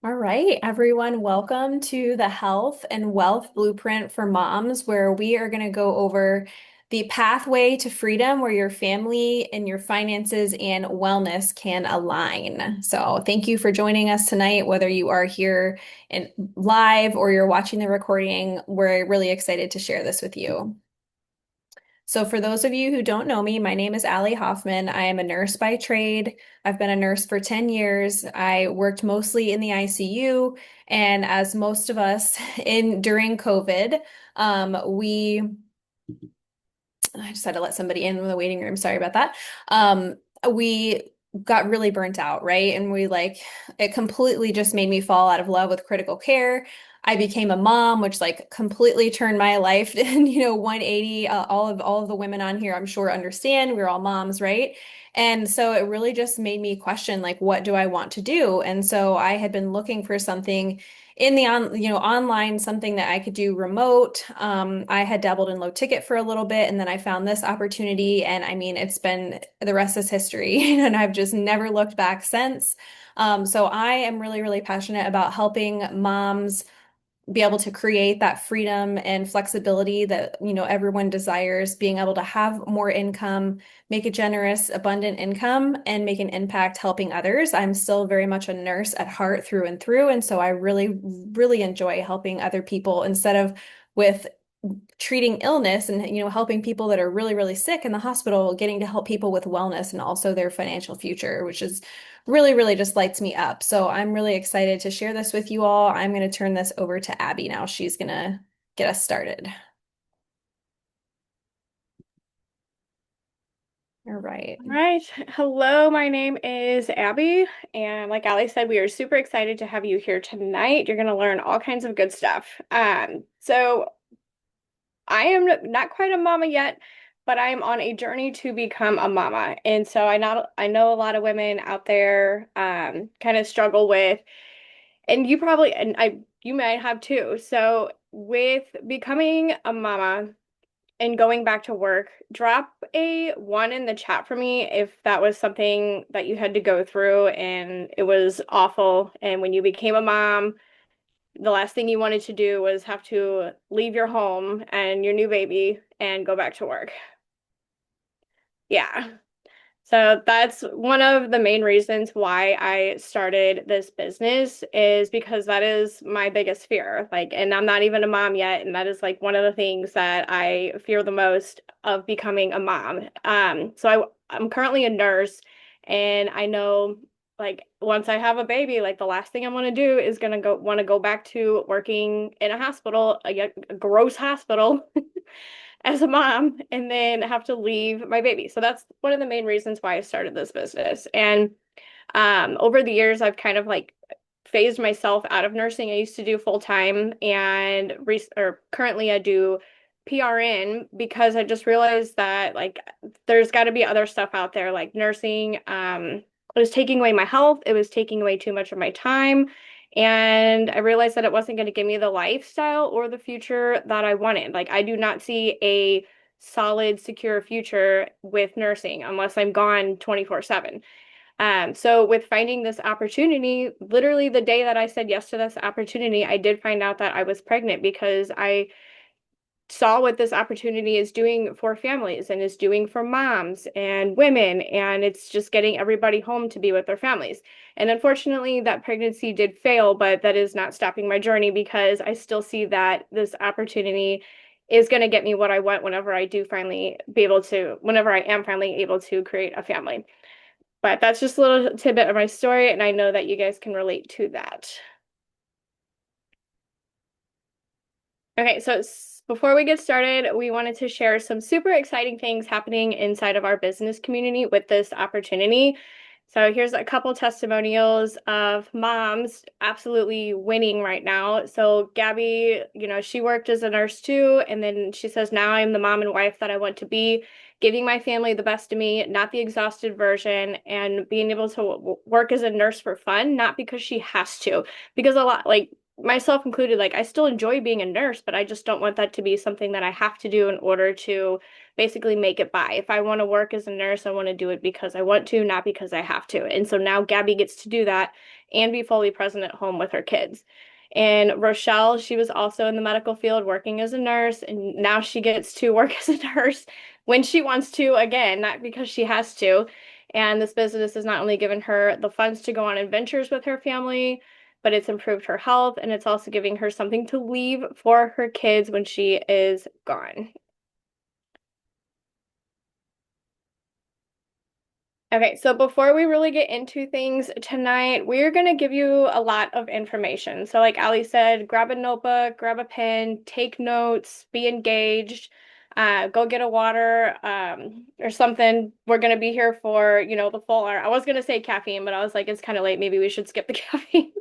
All right, everyone, welcome to the Health and Wealth Blueprint for Moms, where we are going to go over the pathway to freedom where your family and your finances and wellness can align. So, thank you for joining us tonight, whether you are here in live or you're watching the recording. We're really excited to share this with you. So, for those of you who don't know me, my name is Allie Hoffman. I am a nurse by trade. I've been a nurse for 10 years. I worked mostly in the ICU, and as most of us in during COVID, we I just had to let somebody in the waiting room. Sorry about that. We got really burnt out, right? And it completely just made me fall out of love with critical care. I became a mom, which like completely turned my life and 180. All of the women on here, I'm sure understand we're all moms, right? And so it really just made me question like, what do I want to do? And so I had been looking for something in the online, something that I could do remote. I had dabbled in low ticket for a little bit, and then I found this opportunity, and I mean, it's been the rest is history, and I've just never looked back since. So I am really, really passionate about helping moms be able to create that freedom and flexibility that everyone desires, being able to have more income, make a generous abundant income, and make an impact helping others. I'm still very much a nurse at heart through and through, and so I really really enjoy helping other people instead of with treating illness and helping people that are really really sick in the hospital, getting to help people with wellness and also their financial future, which is really really just lights me up. So I'm really excited to share this with you all. I'm going to turn this over to Abbie now. She's going to get us started. All right. All right. Hello, my name is Abby, and like Ali said, we are super excited to have you here tonight. You're going to learn all kinds of good stuff. So I am not quite a mama yet, but I am on a journey to become a mama. And so I know a lot of women out there kind of struggle with, and you might have too. So with becoming a mama and going back to work, drop a one in the chat for me if that was something that you had to go through and it was awful. And when you became a mom, the last thing you wanted to do was have to leave your home and your new baby and go back to work. Yeah. So that's one of the main reasons why I started this business is because that is my biggest fear. Like, and I'm not even a mom yet, and that is like one of the things that I fear the most of becoming a mom. I'm currently a nurse, and I know like once I have a baby, like the last thing I want to do is gonna go want to go back to working in a hospital, a gross hospital. As a mom and then have to leave my baby. So that's one of the main reasons why I started this business. And over the years, I've kind of like phased myself out of nursing. I used to do full time and or currently I do PRN because I just realized that like there's got to be other stuff out there like nursing. It was taking away my health. It was taking away too much of my time. And I realized that it wasn't going to give me the lifestyle or the future that I wanted. Like, I do not see a solid, secure future with nursing unless I'm gone 24/7. So with finding this opportunity, literally the day that I said yes to this opportunity, I did find out that I was pregnant because I saw what this opportunity is doing for families and is doing for moms and women, and it's just getting everybody home to be with their families. And unfortunately, that pregnancy did fail, but that is not stopping my journey because I still see that this opportunity is going to get me what I want whenever I am finally able to create a family. But that's just a little tidbit of my story, and I know that you guys can relate to that. Okay, so before we get started, we wanted to share some super exciting things happening inside of our business community with this opportunity. So here's a couple testimonials of moms absolutely winning right now. So Gabby, she worked as a nurse too, and then she says, now I'm the mom and wife that I want to be, giving my family the best of me, not the exhausted version, and being able to work as a nurse for fun, not because she has to. Because a lot, like myself included, like I still enjoy being a nurse, but I just don't want that to be something that I have to do in order to basically make it by. If I want to work as a nurse, I want to do it because I want to, not because I have to. And so now Gabby gets to do that and be fully present at home with her kids. And Rochelle, she was also in the medical field working as a nurse, and now she gets to work as a nurse when she wants to, again, not because she has to. And this business has not only given her the funds to go on adventures with her family, but it's improved her health and it's also giving her something to leave for her kids when she is gone. Okay, so before we really get into things tonight, we're going to give you a lot of information. So, like Ali said, grab a notebook, grab a pen, take notes, be engaged, go get a water or something. We're going to be here for, the full hour. I was going to say caffeine, but I was like, it's kind of late. Maybe we should skip the caffeine.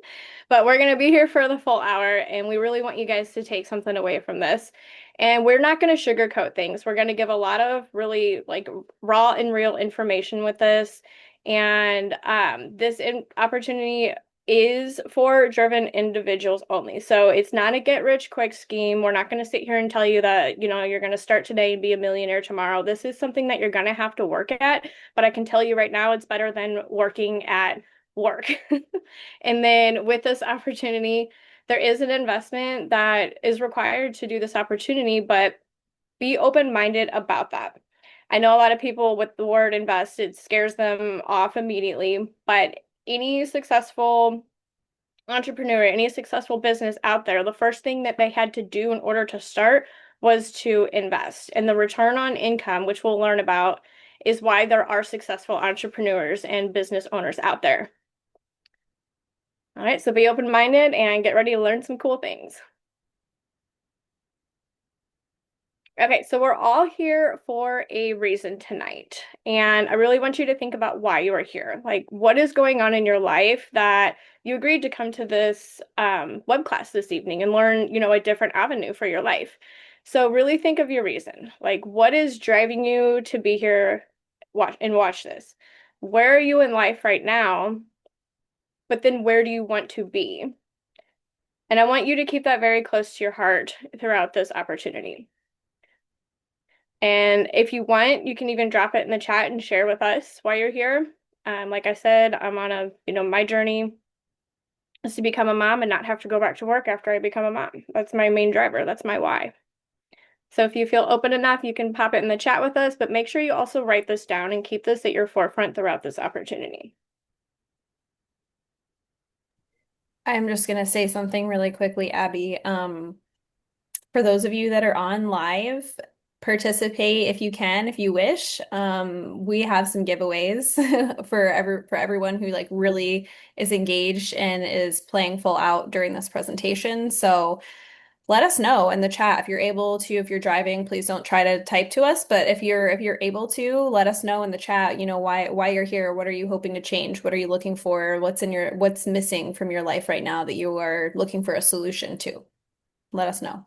But we're going to be here for the full hour, and we really want you guys to take something away from this. And we're not going to sugarcoat things. We're going to give a lot of really like raw and real information with this. And this opportunity is for driven individuals only. So it's not a get rich quick scheme. We're not going to sit here and tell you that, you're going to start today and be a millionaire tomorrow. This is something that you're going to have to work at. But I can tell you right now, it's better than working at work. And then with this opportunity, there is an investment that is required to do this opportunity, but be open-minded about that. I know a lot of people with the word invest, it scares them off immediately, but any successful entrepreneur, any successful business out there, the first thing that they had to do in order to start was to invest. And the return on income, which we'll learn about, is why there are successful entrepreneurs and business owners out there. All right, so be open-minded and get ready to learn some cool things. Okay, so we're all here for a reason tonight. And I really want you to think about why you are here. Like, what is going on in your life that you agreed to come to this web class this evening and learn, a different avenue for your life. So really think of your reason. Like, what is driving you to be here watch this? Where are you in life right now? But then where do you want to be? And I want you to keep that very close to your heart throughout this opportunity. And if you want, you can even drop it in the chat and share with us why you're here. Like I said, I'm on my journey is to become a mom and not have to go back to work after I become a mom. That's my main driver. That's my why. So if you feel open enough, you can pop it in the chat with us, but make sure you also write this down and keep this at your forefront throughout this opportunity. I'm just going to say something really quickly, Abby. For those of you that are on live, participate if you can, if you wish. We have some giveaways for everyone who like really is engaged and is playing full out during this presentation. So let us know in the chat if you're able to. If you're driving, please don't try to type to us. But if you're able to, let us know in the chat, why you're here. What are you hoping to change? What are you looking for? What's missing from your life right now that you are looking for a solution to? Let us know.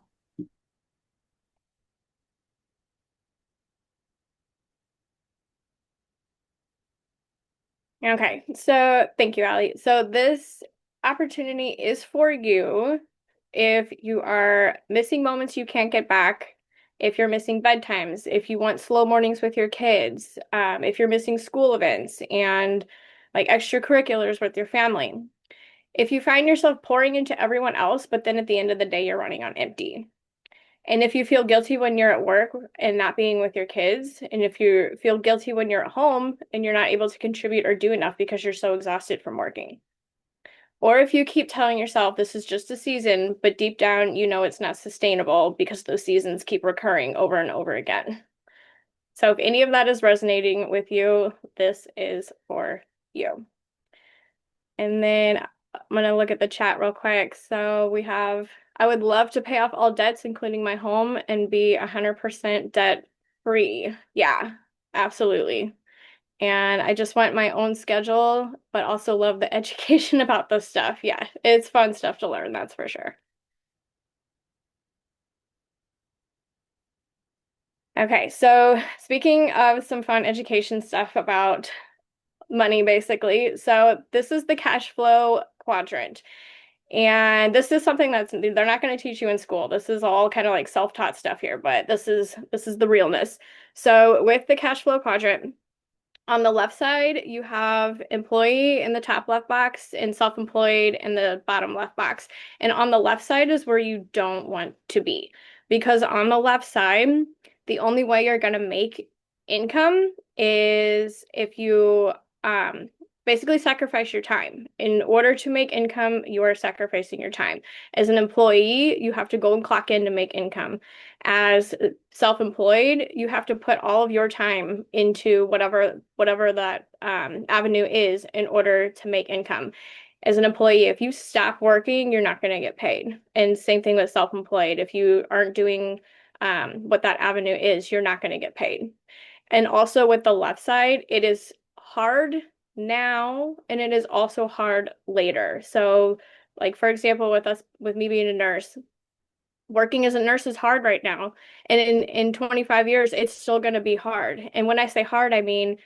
Okay, so thank you, Allie. So this opportunity is for you if you are missing moments you can't get back, if you're missing bedtimes, if you want slow mornings with your kids, if you're missing school events and like extracurriculars with your family. If you find yourself pouring into everyone else, but then at the end of the day, you're running on empty. And if you feel guilty when you're at work and not being with your kids, and if you feel guilty when you're at home and you're not able to contribute or do enough because you're so exhausted from working. Or if you keep telling yourself this is just a season, but deep down you know it's not sustainable because those seasons keep recurring over and over again. So if any of that is resonating with you, this is for you. And then I'm going to look at the chat real quick. So we have, I would love to pay off all debts, including my home, and be 100% debt free. Yeah, absolutely. And I just want my own schedule, but also love the education about this stuff. Yeah, it's fun stuff to learn, that's for sure. Okay, so speaking of some fun education stuff about money, basically. So this is the cash flow quadrant. And this is something that's they're not going to teach you in school. This is all kind of like self-taught stuff here, but this is the realness. So with the cash flow quadrant, on the left side, you have employee in the top left box and self-employed in the bottom left box. And on the left side is where you don't want to be. Because on the left side, the only way you're going to make income is if you um, basically sacrifice your time. In order to make income, you are sacrificing your time. As an employee, you have to go and clock in to make income. As self-employed, you have to put all of your time into whatever that avenue is in order to make income. As an employee, if you stop working, you're not going to get paid. And same thing with self-employed. If you aren't doing what that avenue is, you're not going to get paid. And also with the left side, it is hard now and it is also hard later. So, like for example, with me being a nurse, working as a nurse is hard right now. And in 25 years, it's still going to be hard. And when I say hard, I mean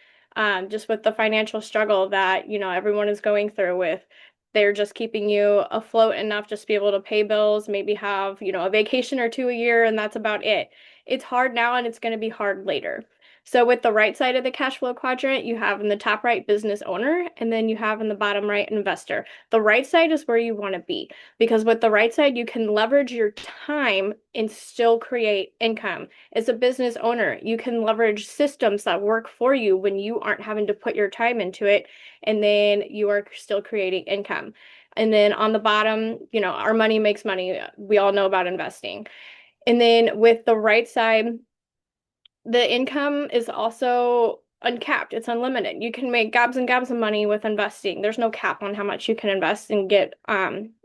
just with the financial struggle that, everyone is going through with they're just keeping you afloat enough just to be able to pay bills, maybe have, a vacation or two a year, and that's about it. It's hard now and it's going to be hard later. So with the right side of the cash flow quadrant, you have in the top right business owner, and then you have in the bottom right investor. The right side is where you want to be because with the right side, you can leverage your time and still create income. As a business owner, you can leverage systems that work for you when you aren't having to put your time into it, and then you are still creating income. And then on the bottom, our money makes money. We all know about investing. And then with the right side, the income is also uncapped. It's unlimited. You can make gobs and gobs of money with investing. There's no cap on how much you can invest and get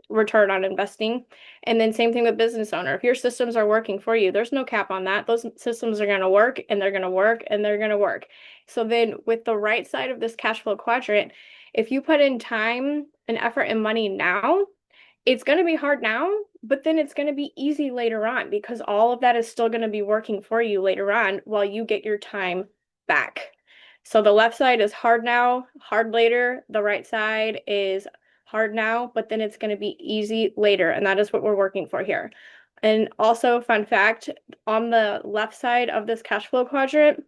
return on investing. And then same thing with business owner. If your systems are working for you, there's no cap on that. Those systems are going to work and they're going to work and they're going to work. So then with the right side of this cash flow quadrant, if you put in time and effort and money now, it's going to be hard now, but then it's going to be easy later on because all of that is still going to be working for you later on while you get your time back. So the left side is hard now, hard later. The right side is hard now, but then it's going to be easy later. And that is what we're working for here. And also, fun fact, on the left side of this cash flow quadrant,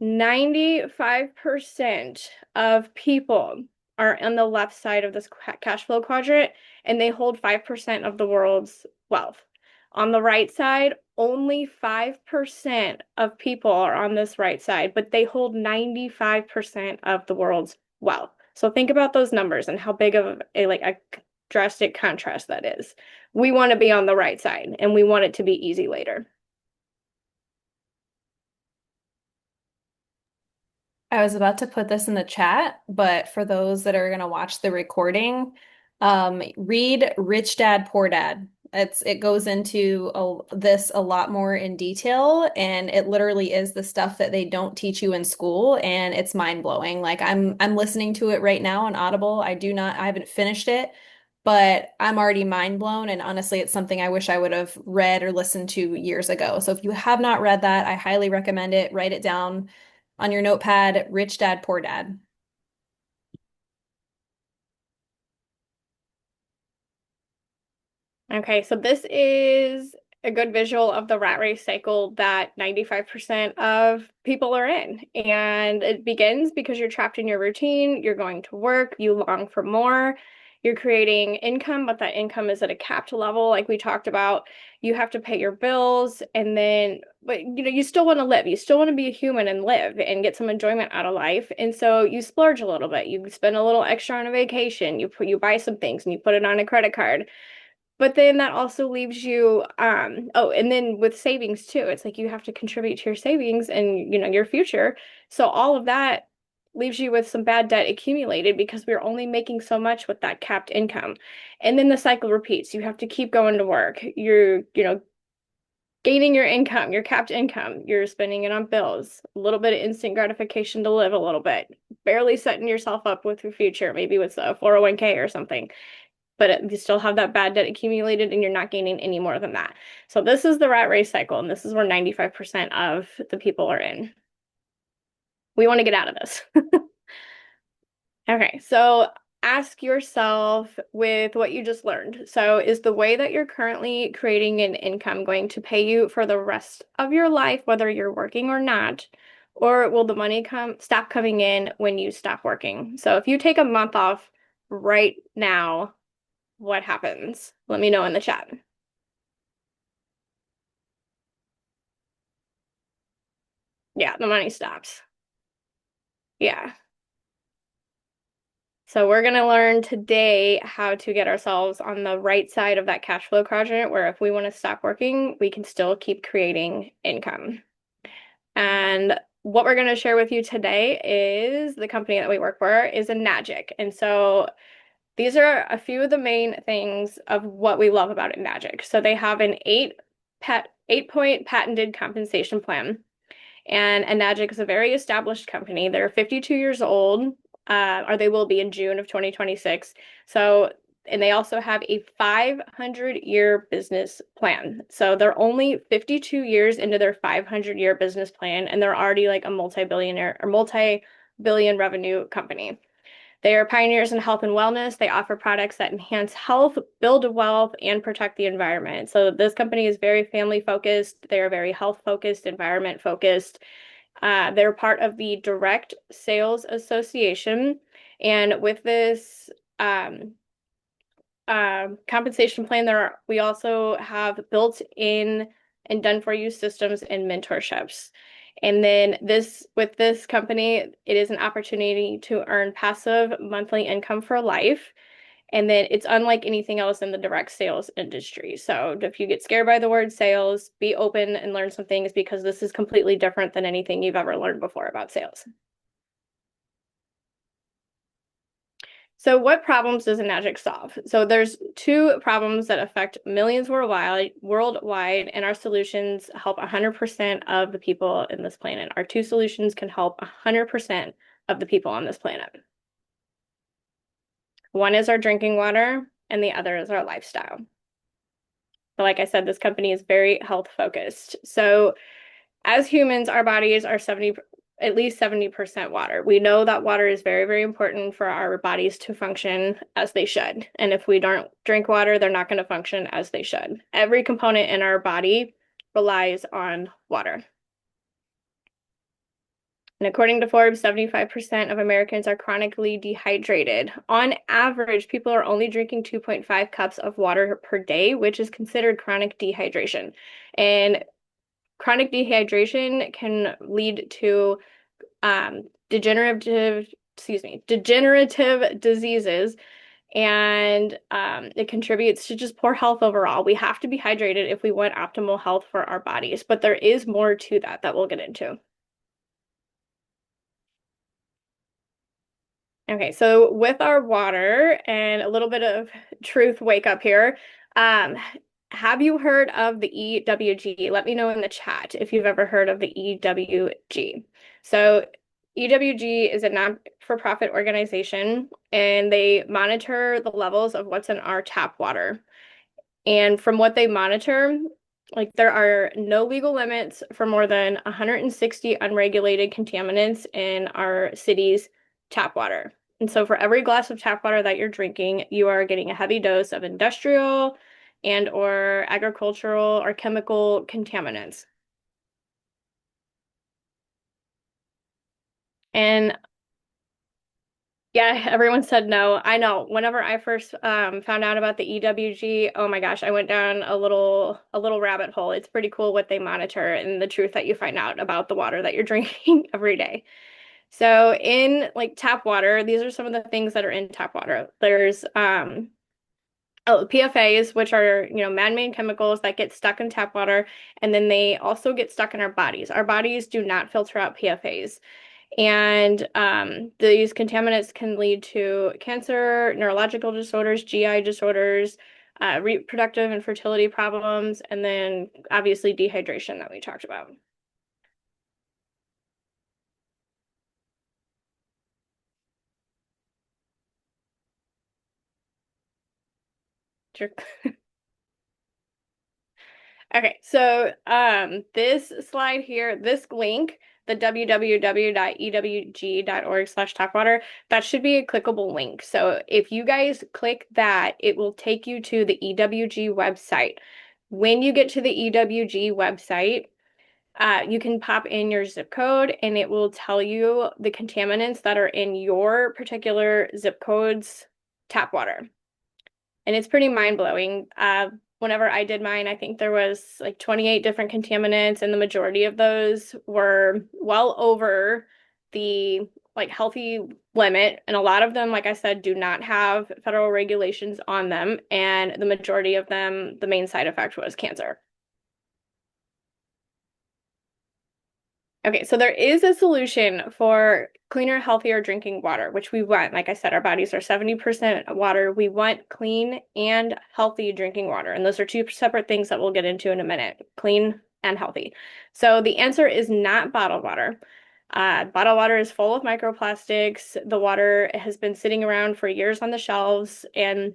95% of people are on the left side of this cash flow quadrant and they hold 5% of the world's wealth. On the right side, only 5% of people are on this right side, but they hold 95% of the world's wealth. So think about those numbers and how big of a drastic contrast that is. We want to be on the right side and we want it to be easy later. I was about to put this in the chat, but for those that are going to watch the recording, read Rich Dad, Poor Dad. It goes into this a lot more in detail, and it literally is the stuff that they don't teach you in school, and it's mind blowing. Like I'm listening to it right now on Audible. I haven't finished it, but I'm already mind blown, and honestly, it's something I wish I would have read or listened to years ago. So if you have not read that, I highly recommend it. Write it down on your notepad, Rich Dad, Poor Dad. Okay, so this is a good visual of the rat race cycle that 95% of people are in. And it begins because you're trapped in your routine, you're going to work, you long for more, you're creating income, but that income is at a capped level, like we talked about. You have to pay your bills, and then, but you still want to live. You still want to be a human and live and get some enjoyment out of life. And so you splurge a little bit. You spend a little extra on a vacation. You buy some things and you put it on a credit card. But then that also leaves you, oh, and then with savings too, it's like you have to contribute to your savings and, your future. So all of that leaves you with some bad debt accumulated because we're only making so much with that capped income. And then the cycle repeats. You have to keep going to work. You're, gaining your income, your capped income. You're spending it on bills, a little bit of instant gratification to live a little bit, barely setting yourself up with your future, maybe with a 401k or something, but you still have that bad debt accumulated and you're not gaining any more than that. So this is the rat race cycle, and this is where 95% of the people are in. We want to get out of this. Okay, so ask yourself with what you just learned. So, is the way that you're currently creating an income going to pay you for the rest of your life, whether you're working or not? Or will the money stop coming in when you stop working? So, if you take a month off right now, what happens? Let me know in the chat. Yeah, the money stops. Yeah. So we're going to learn today how to get ourselves on the right side of that cash flow quadrant where if we want to stop working, we can still keep creating income. And what we're going to share with you today is the company that we work for is a Enagic. And so these are a few of the main things of what we love about Enagic. So they have an 8-point patented compensation plan. And Enagic is a very established company. They're 52 years old, or they will be in June of 2026. So, and they also have a 500-year business plan. So they're only 52 years into their 500-year business plan, and they're already like a multi-billionaire or multi-billion revenue company. They are pioneers in health and wellness. They offer products that enhance health, build wealth, and protect the environment. So this company is very family focused. They are very health focused, environment focused. They're part of the Direct Sales Association. And with this compensation plan, we also have built in and done for you systems and mentorships. And then with this company, it is an opportunity to earn passive monthly income for life. And then it's unlike anything else in the direct sales industry. So if you get scared by the word sales, be open and learn some things because this is completely different than anything you've ever learned before about sales. So what problems does Enagic solve? So there's two problems that affect millions worldwide, and our solutions help 100% of the people in this planet. Our two solutions can help 100% of the people on this planet. One is our drinking water, and the other is our lifestyle. But like I said, this company is very health focused. So as humans, our bodies are at least 70% water. We know that water is very, very important for our bodies to function as they should. And if we don't drink water, they're not going to function as they should. Every component in our body relies on water. And according to Forbes, 75% of Americans are chronically dehydrated. On average, people are only drinking 2.5 cups of water per day, which is considered chronic dehydration. And chronic dehydration can lead to degenerative diseases, and it contributes to just poor health overall. We have to be hydrated if we want optimal health for our bodies, but there is more to that we'll get into. Okay, so with our water and a little bit of truth wake up here, um, have you heard of the EWG? Let me know in the chat if you've ever heard of the EWG. So EWG is a non-for-profit organization, and they monitor the levels of what's in our tap water. And from what they monitor, like there are no legal limits for more than 160 unregulated contaminants in our city's tap water. And so for every glass of tap water that you're drinking, you are getting a heavy dose of industrial and or agricultural or chemical contaminants. And yeah, everyone said no. I know. Whenever I first found out about the EWG, oh my gosh, I went down a little rabbit hole. It's pretty cool what they monitor and the truth that you find out about the water that you're drinking every day. So in like tap water, these are some of the things that are in tap water. There's PFAs, which are, man-made chemicals that get stuck in tap water, and then they also get stuck in our bodies. Our bodies do not filter out PFAs. And these contaminants can lead to cancer, neurological disorders, GI disorders, reproductive and fertility problems, and then obviously dehydration that we talked about. Sure. Okay, so this slide here, this link, the www.ewg.org/tapwater, that should be a clickable link. So if you guys click that, it will take you to the EWG website. When you get to the EWG website, you can pop in your zip code and it will tell you the contaminants that are in your particular zip code's tap water. And it's pretty mind-blowing. Whenever I did mine, I think there was like 28 different contaminants, and the majority of those were well over the like healthy limit. And a lot of them, like I said, do not have federal regulations on them. And the majority of them, the main side effect was cancer. Okay, so there is a solution for cleaner, healthier drinking water, which we want. Like I said, our bodies are 70% water. We want clean and healthy drinking water. And those are two separate things that we'll get into in a minute, clean and healthy. So the answer is not bottled water. Bottled water is full of microplastics. The water has been sitting around for years on the shelves, and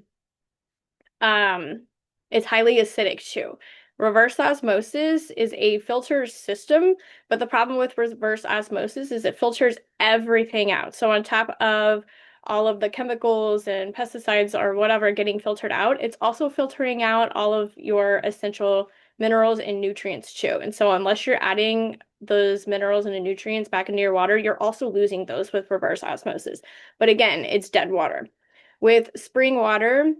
it's highly acidic too. Reverse osmosis is a filter system, but the problem with reverse osmosis is it filters everything out. So on top of all of the chemicals and pesticides or whatever getting filtered out, it's also filtering out all of your essential minerals and nutrients too. And so unless you're adding those minerals and nutrients back into your water, you're also losing those with reverse osmosis. But again, it's dead water. With spring water,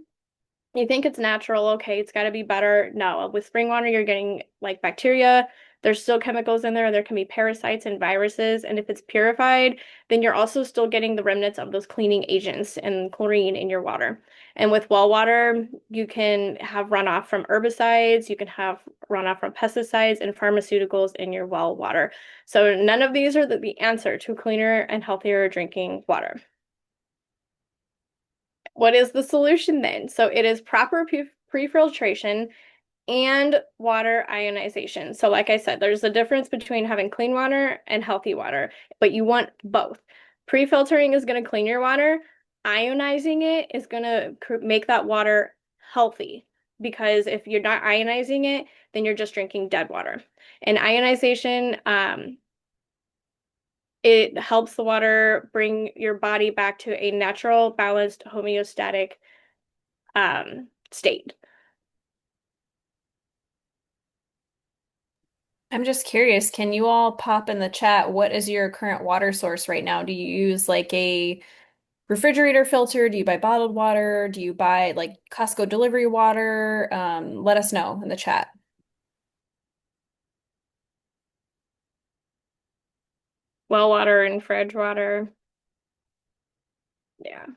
you think it's natural, okay, it's got to be better. No, with spring water, you're getting like bacteria. There's still chemicals in there. There can be parasites and viruses. And if it's purified, then you're also still getting the remnants of those cleaning agents and chlorine in your water. And with well water, you can have runoff from herbicides, you can have runoff from pesticides and pharmaceuticals in your well water. So none of these are the answer to cleaner and healthier drinking water. What is the solution then? So it is proper pre-filtration and water ionization. So like I said, there's a difference between having clean water and healthy water, but you want both. Pre-filtering is going to clean your water. Ionizing it is going to make that water healthy, because if you're not ionizing it, then you're just drinking dead water. And ionization, it helps the water bring your body back to a natural, balanced, homeostatic state. I'm just curious, can you all pop in the chat, what is your current water source right now? Do you use like a refrigerator filter? Do you buy bottled water? Do you buy like Costco delivery water? Let us know in the chat. Well water and fridge water. Yeah.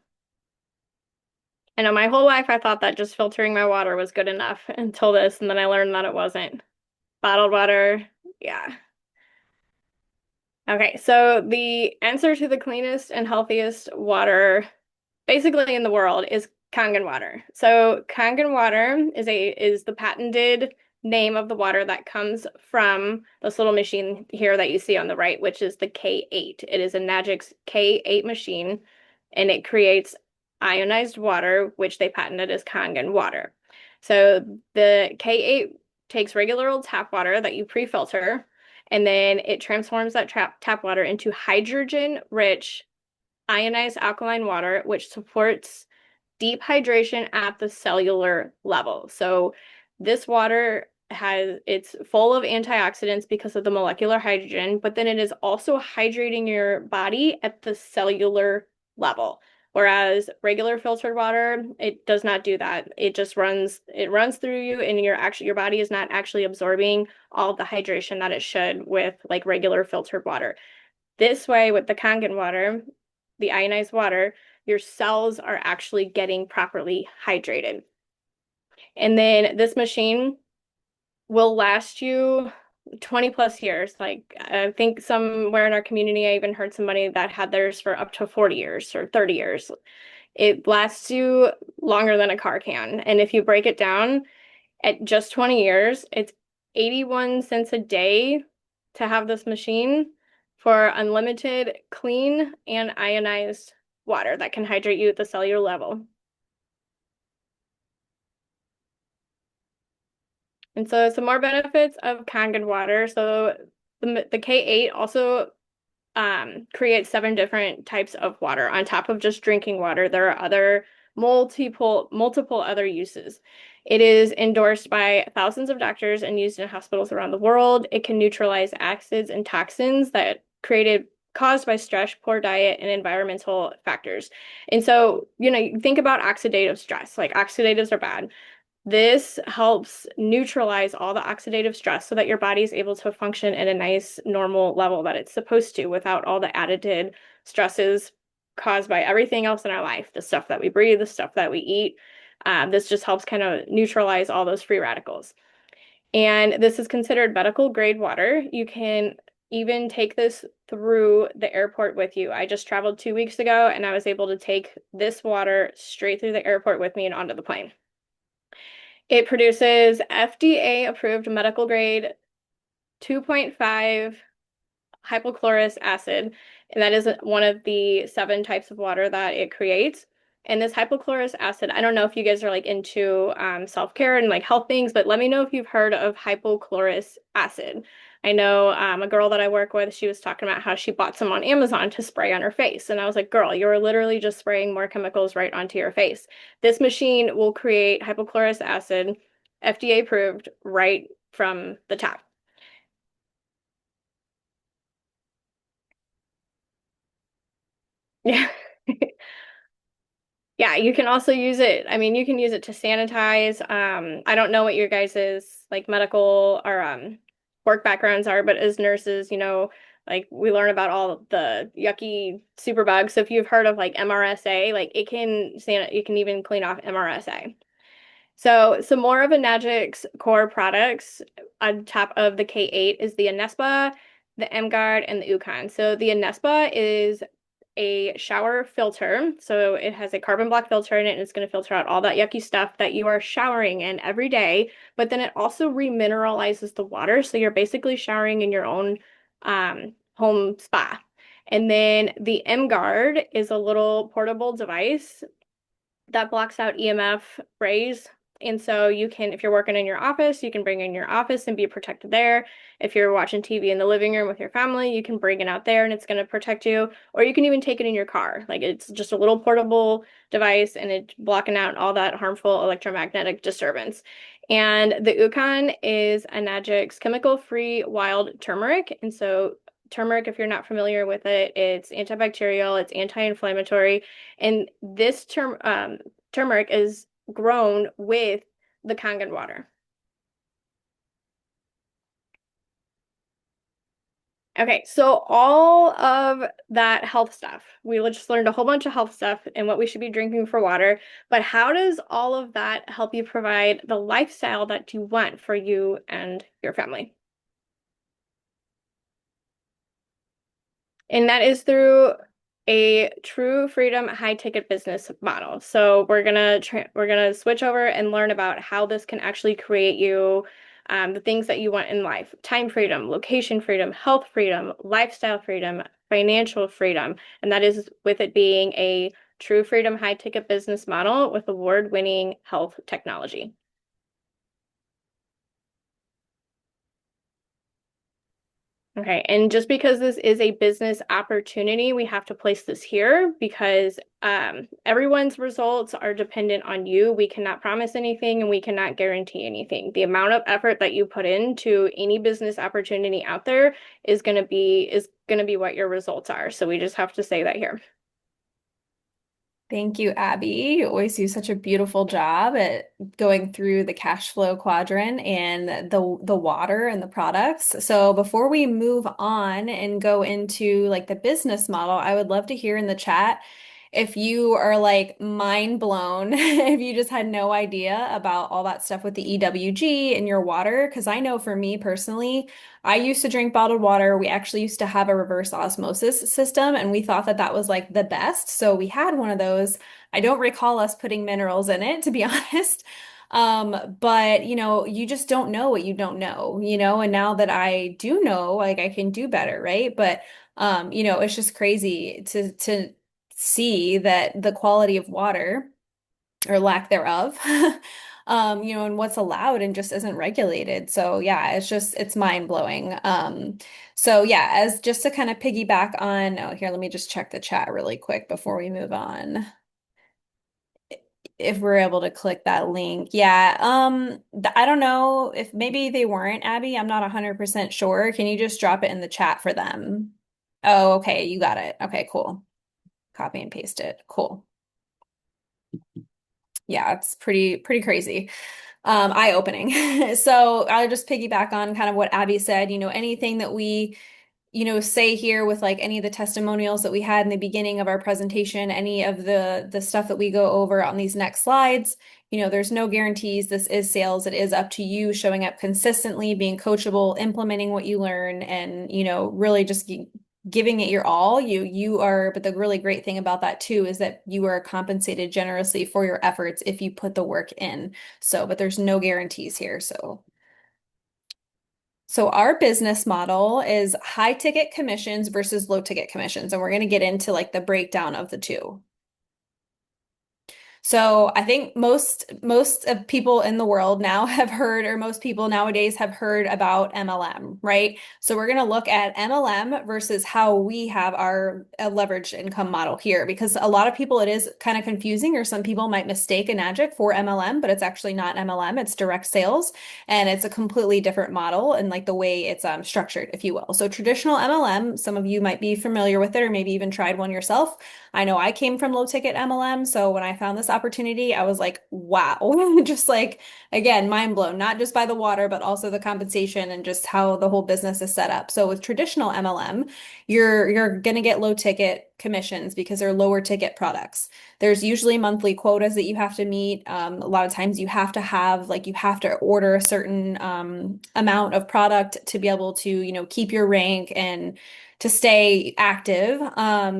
I know my whole life I thought that just filtering my water was good enough until this, and then I learned that it wasn't. Bottled water, yeah. Okay, so the answer to the cleanest and healthiest water basically in the world is Kangen water. So Kangen water is the patented name of the water that comes from this little machine here that you see on the right, which is the K8. It is a Magix K8 machine, and it creates ionized water, which they patented as Kangen water. So the K8 takes regular old tap water that you pre-filter, and then it transforms that tap water into hydrogen-rich ionized alkaline water, which supports deep hydration at the cellular level. So this water it's full of antioxidants because of the molecular hydrogen, but then it is also hydrating your body at the cellular level. Whereas regular filtered water, it does not do that. It runs through you, and your body is not actually absorbing all the hydration that it should with like regular filtered water. This way, with the Kangen water, the ionized water, your cells are actually getting properly hydrated. And then this machine will last you 20 plus years. Like I think somewhere in our community, I even heard somebody that had theirs for up to 40 years or 30 years. It lasts you longer than a car can. And if you break it down at just 20 years, it's 81 cents a day to have this machine for unlimited clean and ionized water that can hydrate you at the cellular level. And so some more benefits of Kangen water. So the K8 also creates seven different types of water on top of just drinking water. There are other multiple other uses. It is endorsed by thousands of doctors and used in hospitals around the world. It can neutralize acids and toxins that created caused by stress, poor diet, and environmental factors. And so, you think about oxidative stress. Like oxidatives are bad. This helps neutralize all the oxidative stress so that your body is able to function at a nice normal level that it's supposed to without all the added stresses caused by everything else in our life, the stuff that we breathe, the stuff that we eat. This just helps kind of neutralize all those free radicals. And this is considered medical grade water. You can even take this through the airport with you. I just traveled 2 weeks ago and I was able to take this water straight through the airport with me and onto the plane. It produces FDA approved medical grade 2.5 hypochlorous acid, and that is one of the seven types of water that it creates. And this hypochlorous acid, I don't know if you guys are like into self-care and like health things, but let me know if you've heard of hypochlorous acid. I know a girl that I work with, she was talking about how she bought some on Amazon to spray on her face. And I was like, girl, you're literally just spraying more chemicals right onto your face. This machine will create hypochlorous acid, FDA approved, right from the tap. Yeah. Yeah, you can also use it. I mean, you can use it to sanitize. I don't know what your guys's like medical or work backgrounds are, but as nurses, like we learn about all the yucky superbugs. So if you've heard of like MRSA, like it can even clean off MRSA. So some more of Enagic's core products on top of the K8 is the Anespa, the M-Guard, and the Ucon. So the Anespa is a shower filter. So it has a carbon block filter in it, and it's going to filter out all that yucky stuff that you are showering in every day. But then it also remineralizes the water. So you're basically showering in your own home spa. And then the M-Guard is a little portable device that blocks out EMF rays. And so you can, if you're working in your office, you can bring it in your office and be protected there. If you're watching TV in the living room with your family, you can bring it out there and it's going to protect you. Or you can even take it in your car. Like it's just a little portable device and it's blocking out all that harmful electromagnetic disturbance. And the Ucon is Anagic's chemical-free wild turmeric. And so turmeric, if you're not familiar with it, it's antibacterial, it's anti-inflammatory, and this turmeric is grown with the Kangen water. Okay, so all of that health stuff, we just learned a whole bunch of health stuff and what we should be drinking for water, but how does all of that help you provide the lifestyle that you want for you and your family? And that is through a true freedom high ticket business model. So we're gonna switch over and learn about how this can actually create you the things that you want in life: time freedom, location freedom, health freedom, lifestyle freedom, financial freedom, and that is with it being a true freedom high ticket business model with award-winning health technology. Okay, and just because this is a business opportunity, we have to place this here because everyone's results are dependent on you. We cannot promise anything and we cannot guarantee anything. The amount of effort that you put into any business opportunity out there is going to be what your results are. So we just have to say that here. Thank you, Abby. You always do such a beautiful job at going through the cash flow quadrant and the water and the products. So before we move on and go into like the business model, I would love to hear in the chat if you are like mind blown, if you just had no idea about all that stuff with the EWG in your water. Because I know for me personally, I used to drink bottled water. We actually used to have a reverse osmosis system, and we thought that that was like the best. So we had one of those. I don't recall us putting minerals in it, to be honest. But you just don't know what you don't know, and now that I do know, like I can do better, right? But it's just crazy to see that the quality of water or lack thereof and what's allowed and just isn't regulated. So yeah, it's mind blowing. So yeah, as just to kind of piggyback on, oh, here, let me just check the chat really quick before we move on. If we're able to click that link. Yeah. I don't know if maybe they weren't, Abby. I'm not 100% sure. Can you just drop it in the chat for them? Oh, okay, you got it. Okay, cool. Copy and paste it. Cool. Yeah, it's pretty crazy. Eye-opening. So I'll just piggyback on kind of what Abby said, anything that we say here with like any of the testimonials that we had in the beginning of our presentation, any of the stuff that we go over on these next slides, there's no guarantees. This is sales. It is up to you showing up consistently, being coachable, implementing what you learn, and really just giving it your all. You are, but the really great thing about that too is that you are compensated generously for your efforts if you put the work in. So, but there's no guarantees here. So our business model is high ticket commissions versus low ticket commissions, and we're going to get into like the breakdown of the two. So I think most of people in the world now have heard, or most people nowadays have heard about MLM, right? So we're going to look at MLM versus how we have our leveraged income model here, because a lot of people it is kind of confusing, or some people might mistake Enagic for MLM, but it's actually not MLM, it's direct sales, and it's a completely different model and like the way it's structured, if you will. So traditional MLM, some of you might be familiar with it, or maybe even tried one yourself. I know I came from low ticket MLM, so when I found this opportunity, I was like, wow, just like, again, mind blown, not just by the water, but also the compensation and just how the whole business is set up. So with traditional MLM, you're gonna get low ticket commissions because they're lower ticket products. There's usually monthly quotas that you have to meet. A lot of times you have to have like you have to order a certain amount of product to be able to, keep your rank and to stay active.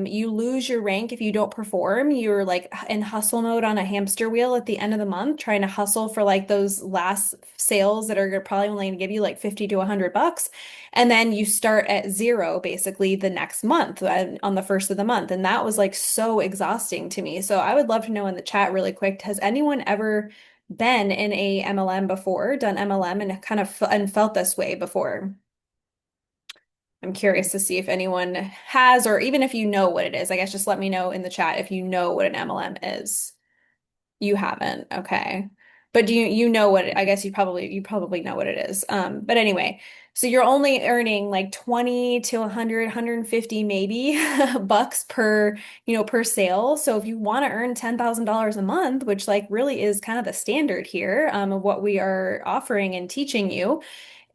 You lose your rank if you don't perform. You're like in hustle mode on a hamster wheel at the end of the month, trying to hustle for like those last sales that are probably only going to give you like 50 to 100 bucks. And then you start at zero basically the next month on the first of the month. And that was like so exhausting to me. So I would love to know in the chat really quick, has anyone ever been in a MLM before, done MLM and kind of and felt this way before? I'm curious to see if anyone has, or even if you know what it is. I guess just let me know in the chat if you know what an MLM is. You haven't. Okay. But do you know what I guess you probably know what it is. But anyway, so you're only earning like 20 to 100, 150 maybe bucks per sale. So if you want to earn $10,000 a month, which like really is kind of the standard here, of what we are offering and teaching you,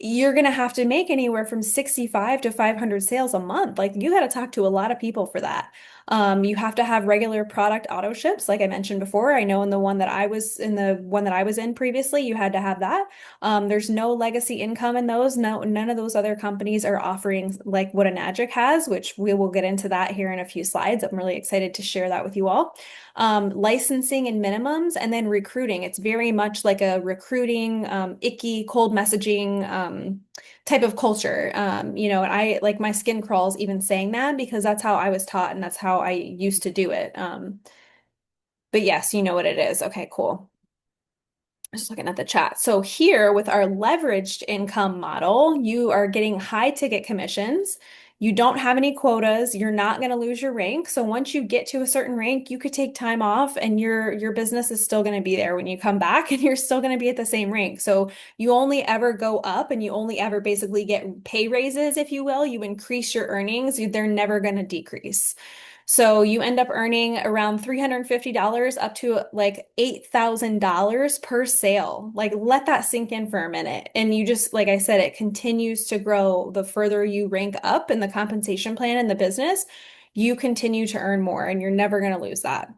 you're going to have to make anywhere from 65 to 500 sales a month. Like you got to talk to a lot of people for that. You have to have regular product auto ships, like I mentioned before. I know in the one that I was in previously, you had to have that. There's no legacy income in those. No, none of those other companies are offering like what Enagic has, which we will get into that here in a few slides. I'm really excited to share that with you all. Licensing and minimums, and then recruiting. It's very much like a recruiting, icky, cold messaging type of culture. And I like my skin crawls even saying that because that's how I was taught and that's how I used to do it. But yes, you know what it is. Okay, cool. Just looking at the chat. So here with our leveraged income model, you are getting high ticket commissions. You don't have any quotas. You're not going to lose your rank. So once you get to a certain rank, you could take time off and your business is still going to be there when you come back and you're still going to be at the same rank. So you only ever go up and you only ever basically get pay raises, if you will. You increase your earnings. They're never going to decrease. So you end up earning around $350 up to like $8,000 per sale. Like let that sink in for a minute. And you just, like I said, it continues to grow the further you rank up in the compensation plan in the business, you continue to earn more and you're never going to lose that.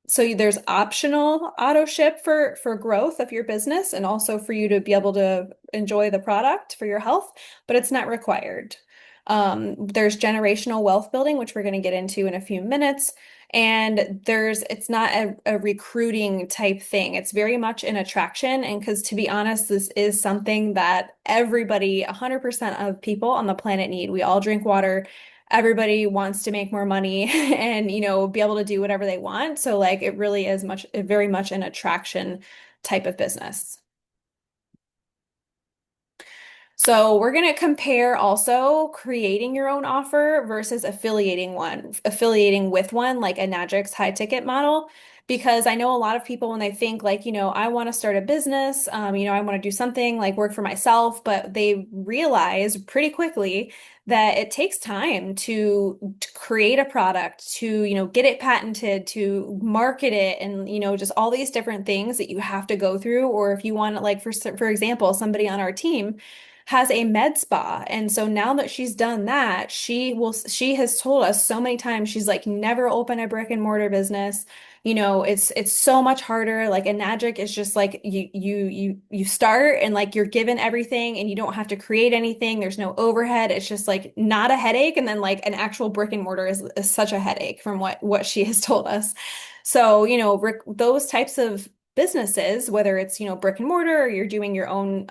So there's optional auto ship for growth of your business and also for you to be able to enjoy the product for your health, but it's not required. There's generational wealth building, which we're going to get into in a few minutes. And it's not a recruiting type thing. It's very much an attraction. And because to be honest, this is something that everybody, 100% of people on the planet need. We all drink water. Everybody wants to make more money and, be able to do whatever they want. So like it really is very much an attraction type of business. So we're going to compare also creating your own offer versus affiliating with one like a Najix high ticket model. Because I know a lot of people when they think like, I want to start a business, I want to do something like work for myself, but they realize pretty quickly that it takes time to create a product, to, get it patented, to market it, and, just all these different things that you have to go through. Or if you want to, like, for example, somebody on our team has a med spa. And so now that she's done that, she has told us so many times, she's like, never open a brick and mortar business. It's so much harder. Like a Enagic is just like you start and like you're given everything and you don't have to create anything. There's no overhead. It's just like not a headache. And then like an actual brick and mortar is such a headache from what she has told us. So, those types of businesses, whether it's, brick and mortar or you're doing your own,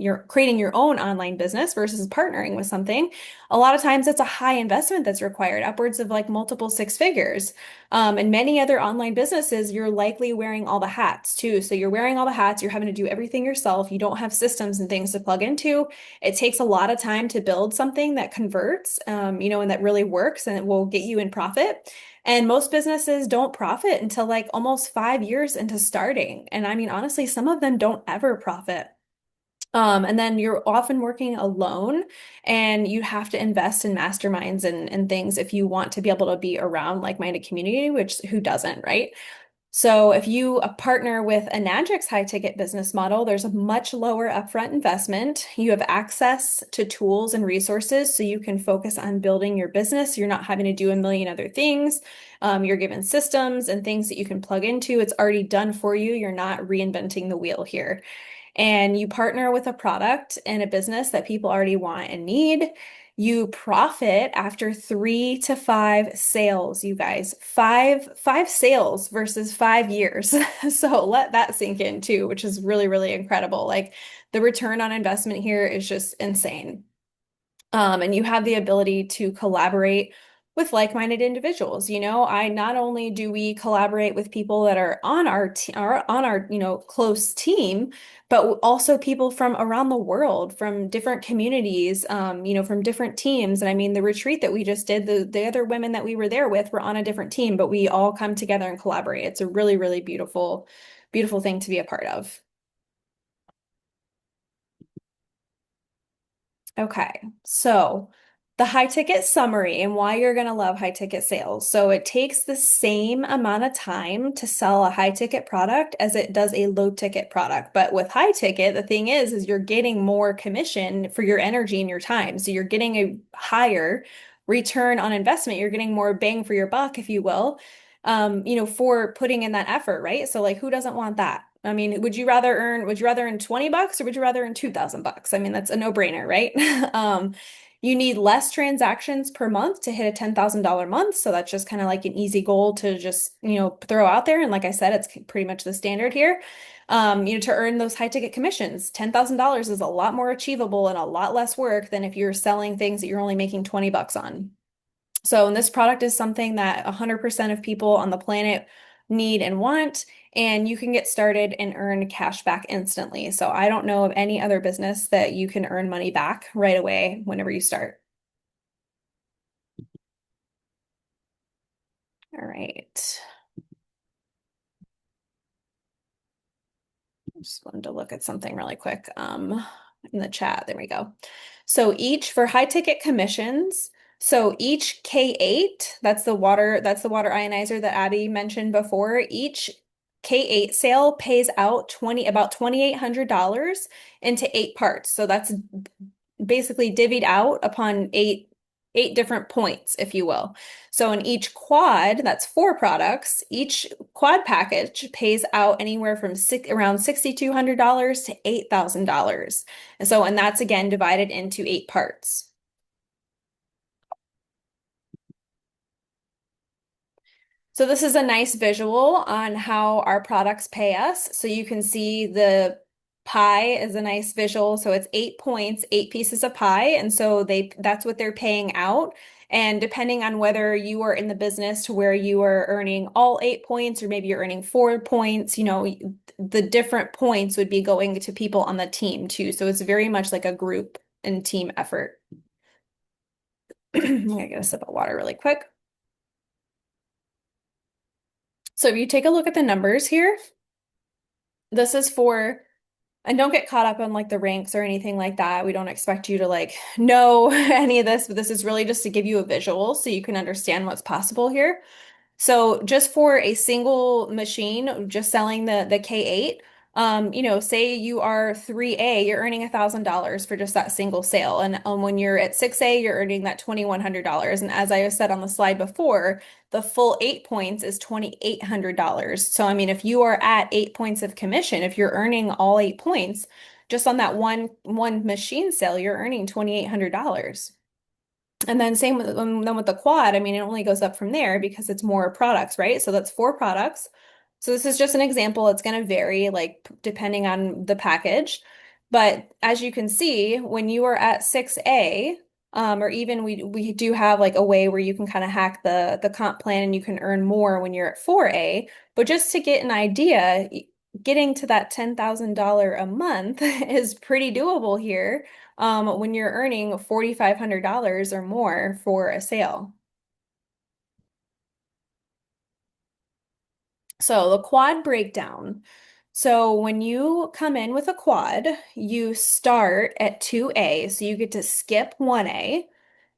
you're creating your own online business versus partnering with something, a lot of times it's a high investment that's required, upwards of like multiple six figures. And many other online businesses, you're likely wearing all the hats too. So you're wearing all the hats, you're having to do everything yourself. You don't have systems and things to plug into. It takes a lot of time to build something that converts, and that really works and it will get you in profit. And most businesses don't profit until like almost 5 years into starting. And I mean, honestly, some of them don't ever profit. And then you're often working alone and you have to invest in masterminds and things if you want to be able to be around like-minded community, which who doesn't, right? So if you partner with a Najix high ticket business model, there's a much lower upfront investment. You have access to tools and resources so you can focus on building your business. You're not having to do a million other things. You're given systems and things that you can plug into. It's already done for you. You're not reinventing the wheel here, and you partner with a product and a business that people already want and need. You profit after 3 to 5 sales, you guys. Five sales versus 5 years. So let that sink in too, which is really, really incredible. Like the return on investment here is just insane. And you have the ability to collaborate with like-minded individuals. I not only do we collaborate with people that are on our close team, but also people from around the world, from different communities, from different teams. And I mean, the retreat that we just did, the other women that we were there with were on a different team, but we all come together and collaborate. It's a really, really beautiful, beautiful thing to be a part of. Okay, so the high ticket summary and why you're going to love high ticket sales. So it takes the same amount of time to sell a high ticket product as it does a low ticket product. But with high ticket, the thing is you're getting more commission for your energy and your time. So you're getting a higher return on investment. You're getting more bang for your buck, if you will, for putting in that effort, right? So like who doesn't want that? I mean, would you rather earn $20 or would you rather earn $2,000? I mean, that's a no-brainer, right? You need less transactions per month to hit a $10,000 month. So that's just kind of like an easy goal to just, throw out there. And like I said, it's pretty much the standard here. To earn those high ticket commissions, $10,000 is a lot more achievable and a lot less work than if you're selling things that you're only making $20 on. So, and this product is something that 100% of people on the planet need and want, and you can get started and earn cash back instantly. So I don't know of any other business that you can earn money back right away whenever you start. All right. I just wanted to look at something really quick in the chat. There we go. So each for high ticket commissions, so each K8, that's the water ionizer that Abbie mentioned before. Each K8 sale pays out about $2,800 into 8 parts. So that's basically divvied out upon eight different points, if you will. So in each quad, that's 4 products, each quad package pays out anywhere from around $6,200 to $8,000. And that's again divided into 8 parts. So this is a nice visual on how our products pay us. So you can see the pie is a nice visual. So it's 8 points, 8 pieces of pie. And so that's what they're paying out. And depending on whether you are in the business to where you are earning all 8 points or maybe you're earning 4 points, the different points would be going to people on the team too. So it's very much like a group and team effort. I'm gonna get a sip of water really quick. So if you take a look at the numbers here, this is for, and don't get caught up on like the ranks or anything like that. We don't expect you to like know any of this, but this is really just to give you a visual so you can understand what's possible here. So just for a single machine, just selling the K8, say you are 3A, you're earning $1,000 for just that single sale. And when you're at 6A, you're earning that $2,100. And as I said on the slide before, the full 8 points is $2,800. So I mean, if you are at 8 points of commission, if you're earning all 8 points, just on that one machine sale, you're earning $2,800. And then same with then with the quad, I mean, it only goes up from there because it's more products, right? So that's 4 products. So this is just an example. It's going to vary like depending on the package. But as you can see, when you are at 6A, or even we do have like a way where you can kind of hack the comp plan and you can earn more when you're at 4A. But just to get an idea, getting to that $10,000 a month is pretty doable here when you're earning $4,500 or more for a sale. So the quad breakdown. So when you come in with a quad, you start at 2A, so you get to skip 1A.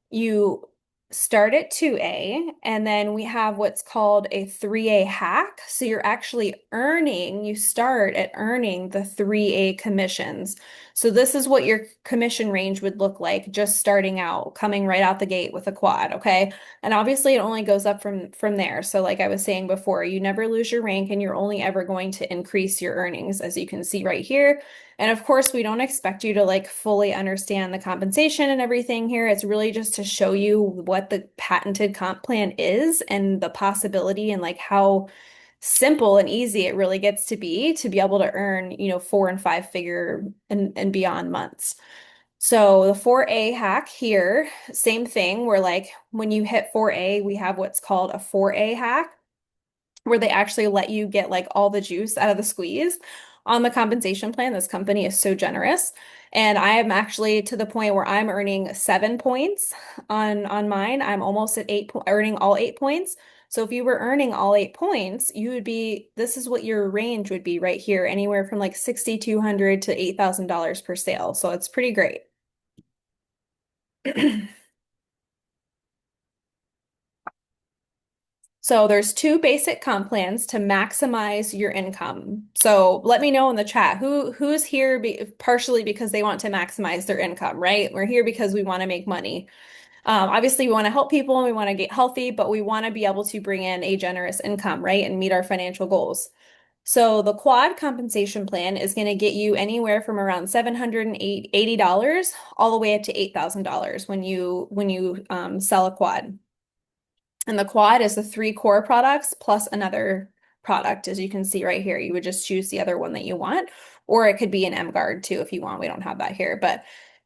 You start at 2A, and then we have what's called a 3A hack. So you're actually you start at earning the 3A commissions. So this is what your commission range would look like just starting out, coming right out the gate with a quad, okay? And obviously it only goes up from there. So like I was saying before, you never lose your rank and you're only ever going to increase your earnings, as you can see right here. And of course, we don't expect you to like fully understand the compensation and everything here. It's really just to show you what the patented comp plan is and the possibility and like how simple and easy it really gets to be able to earn, 4 and 5 figure and beyond months. So the 4A hack here, same thing, where like when you hit 4A, we have what's called a 4A hack where they actually let you get like all the juice out of the squeeze on the compensation plan. This company is so generous. And I am actually to the point where I'm earning 7 points on mine. I'm almost at earning all 8 points. So if you were earning all 8 points, this is what your range would be right here, anywhere from like 6,200 to $8,000 per sale. So it's pretty great. So there's two basic comp plans to maximize your income. So let me know in the chat who's here partially because they want to maximize their income, right? We're here because we want to make money. Obviously, we want to help people and we want to get healthy, but we want to be able to bring in a generous income, right? And meet our financial goals. So the quad compensation plan is going to get you anywhere from around $780 all the way up to $8,000 when you sell a quad. And the quad is the 3 core products plus another product, as you can see right here. You would just choose the other one that you want, or it could be an M guard too if you want. We don't have that here, but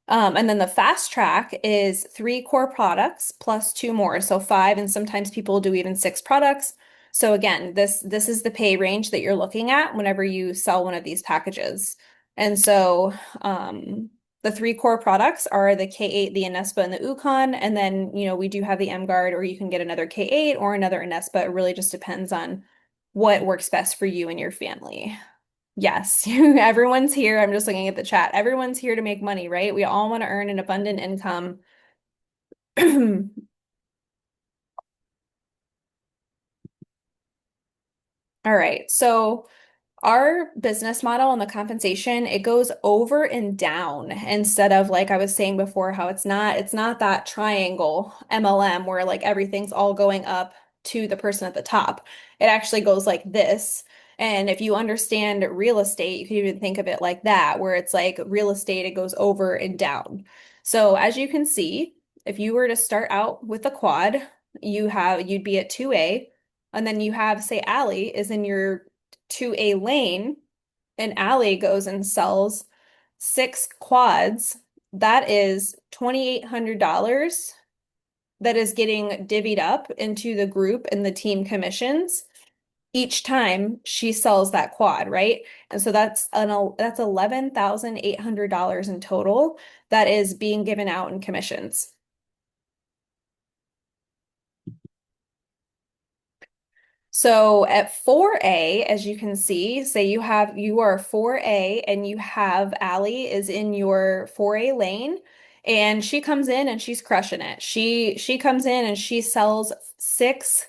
and then the fast track is 3 core products plus 2 more, so 5, and sometimes people do even 6 products. So again, this is the pay range that you're looking at whenever you sell one of these packages. And so the 3 core products are the K8, the Inespa, and the Ukon. And then, we do have the M Guard, or you can get another K8 or another Inespa. It really just depends on what works best for you and your family. Yes, everyone's here. I'm just looking at the chat. Everyone's here to make money, right? We all want to earn an abundant income. All right. So our business model and the compensation, it goes over and down instead of like I was saying before, how it's not that triangle MLM where like everything's all going up to the person at the top. It actually goes like this. And if you understand real estate, you can even think of it like that, where it's like real estate, it goes over and down. So as you can see, if you were to start out with a quad, you'd be at 2A, and then you have, say, Allie is in your 2A lane, and Allie goes and sells 6 quads. That is $2,800 that is getting divvied up into the group and the team commissions each time she sells that quad, right? And so that's $11,800 in total that is being given out in commissions. So at 4A, as you can see, say you are 4A and you have Allie is in your 4A lane and she comes in and she's crushing it. She comes in and she sells six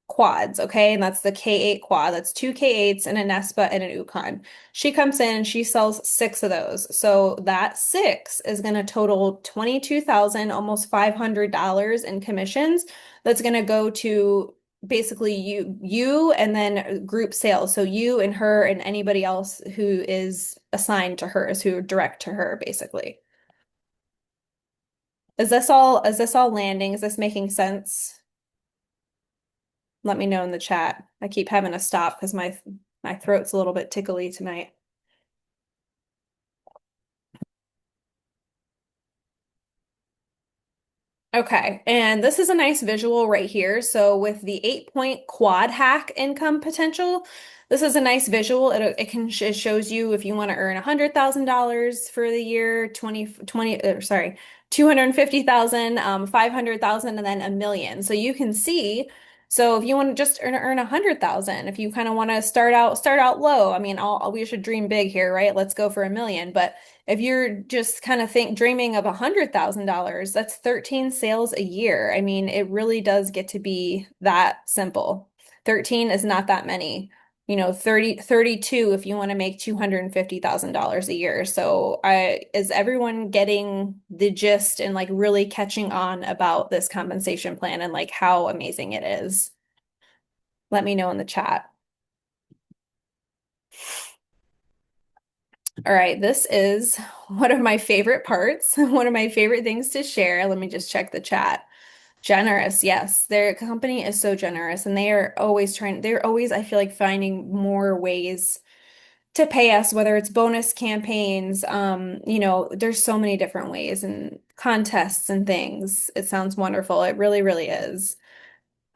quads, okay? And that's the K8 quad. That's two K8s and a Nespa and an Yukon. She comes in and she sells six of those. So that six is going to total 22,000, almost $500 in commissions. That's going to go to basically you and then group sales. So you and her and anybody else who is assigned to her, is who direct to her, basically. Is this all landing? Is this making sense? Let me know in the chat. I keep having to stop because my throat's a little bit tickly tonight. Okay, and this is a nice visual right here. So with the 8-point quad hack income potential, this is a nice visual. It shows you if you want to earn $100,000 for the year, 250,000, 500,000, and then a million. So you can see. So if you want to just earn 100,000, if you kind of want to start out low, I mean, we should dream big here, right? Let's go for a million. But if you're just kind of dreaming of $100,000, that's 13 sales a year. I mean, it really does get to be that simple. 13 is not that many. 32 if you want to make $250,000 a year. So is everyone getting the gist and like really catching on about this compensation plan and like how amazing it is? Let me know in the chat. All right, this is one of my favorite parts, one of my favorite things to share. Let me just check the chat. Generous, yes. Their company is so generous and they're always, I feel like, finding more ways to pay us, whether it's bonus campaigns, there's so many different ways and contests and things. It sounds wonderful. It really, really is.